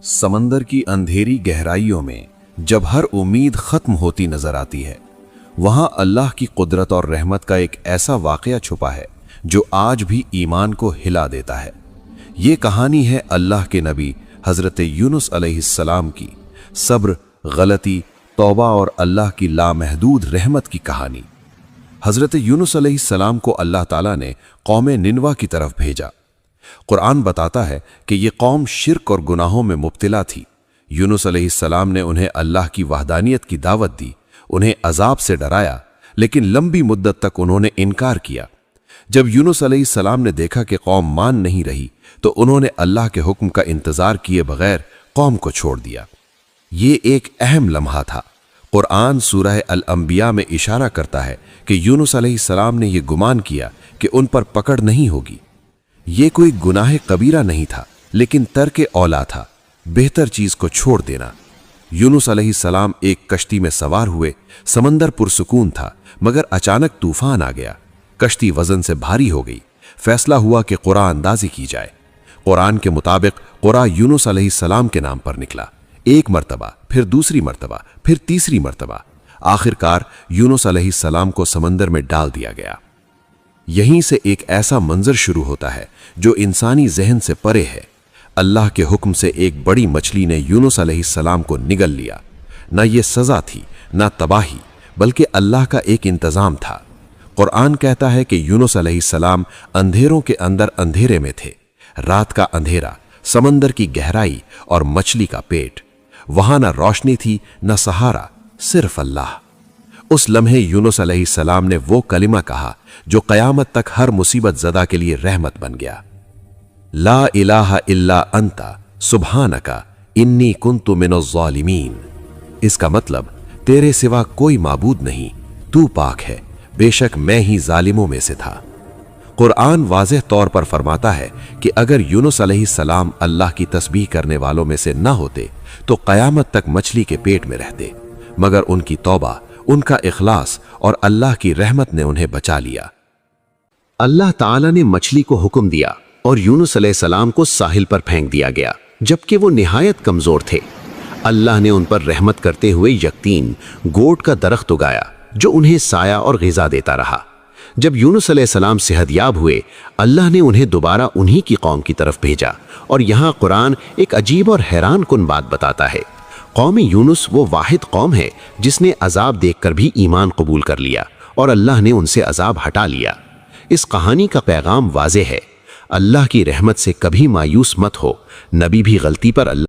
समंदर की अंधेरी गहराइयों में जब हर उम्मीद खत्म होती नजर आती है, वहां अल्लाह की कुदरत और रहमत का एक ऐसा वाकया छुपा है जो आज भी ईमान को हिला देता है। ये कहानी है अल्लाह के नबी हजरत यूनुस अलैहिस्सलाम की सब्र, गलती, तौबा और अल्लाह की लामहदूद रहमत की कहानी। हजरत यूनुस अलैहिस्सलाम को अल्लाह ताला ने कौम निनवा की तरफ भेजा। कुरान बताता है कि ये कौम शिर्क और गुनाहों में मुब्तला थी। यूनुस अलैहिस्सलाम ने उन्हें अल्लाह की वहदानियत की दावत दी, उन्हें अजाब से डराया, लेकिन लंबी मुद्दत तक उन्होंने इनकार किया। जब यूनुस अलैहिस्सलाम ने देखा कि कौम मान नहीं रही, तो उन्होंने अल्लाह के हुक्म का इंतजार किए बगैर कौम को छोड़ दिया। ये एक अहम लम्हा था। कुरान सूरह अल-अंबिया में इशारा करता है कि यूनुस अलैहिस्सलाम ने यह गुमान किया कि उन पर पकड़ नहीं होगी। ये कोई गुनाह कबीरा नहीं था, लेकिन तर्क औला था, बेहतर चीज को छोड़ देना। यूनुस अलैहिस्सलाम एक कश्ती में सवार हुए। समंदर पुरसुकून था, मगर अचानक तूफान आ गया। कश्ती वजन से भारी हो गई। फैसला हुआ कि क़ुरा अंदाजी की जाए। कुरान के मुताबिक क़ुरा यूनुस अलैहिस्सलाम के नाम पर निकला। एक मर्तबा, फिर दूसरी मर्तबा, फिर तीसरी मर्तबा। आखिरकार यूनुस अलैहिस्सलाम को समंदर में डाल दिया गया। यहीं से एक ऐसा मंजर शुरू होता है जो इंसानी जहन से परे है। अल्लाह के हुक्म से एक बड़ी मछली ने यूनुस अलैहिस्सलाम को निगल लिया। न ये सजा थी, न तबाही, बल्कि अल्लाह का एक इंतजाम था। कुरान कहता है कि यूनुस अलैहिस्सलाम अंधेरों के अंदर अंधेरे में थे। रात का अंधेरा, समंदर की गहराई और मछली का पेट। वहां न रोशनी थी, न सहारा, सिर्फ अल्लाह। उस लम्हे यूनुस अलैहिस्सलाम ने वो कलिमा कहा जो कयामत तक हर मुसीबत ज़दा के लिए रहमत बन गया। ला इलाहा इल्ला अंता सुब्हानका इन्नी कुन्तु मिनज़्ज़ालिमीन। इसका मतलब, तेरे सिवा कोई माबूद नहीं, तू पाक है, बेशक मैं ही जालिमों में से था। कुरान वाज़ेह तौर पर फरमाता है कि अगर यूनुस अलैहिस्सलाम अल्लाह की तस्बीह करने वालों में से न होते तो कयामत तक मछली के पेट में रहते, मगर उनकी तौबा, उनका इखलास और अल्लाह की रहमत ने उन्हें बचा लिया। अल्लाह ताला ने मछली को हुक्म दिया और यूनुस अलैहिस्सलाम को साहिल पर फेंक दिया गया, जबकि वो निहायत कमजोर थे। अल्लाह ने उन पर रहमत करते हुए यकीन गोट का दरख्त उगाया जो उन्हें साया और ग़िज़ा देता रहा। जब यूनुस अलैहिस्सलाम सेहतयाब हुए, अल्लाह ने उन्हें दोबारा उन्हीं की कौम की तरफ भेजा। और यहाँ कुरान एक अजीब और हैरान कुन बात बताता है। कौम यूनुस वो वाहिद कौम है जिसने अजाब देखकर भी ईमान कबूल कर लिया और अल्लाह ने उनसे अजाब हटा लिया। इस कहानी का पैगाम वाज़ेह है, अल्लाह की रहमत से कभी मायूस मत हो। नबी भी गलती पर अल्लाह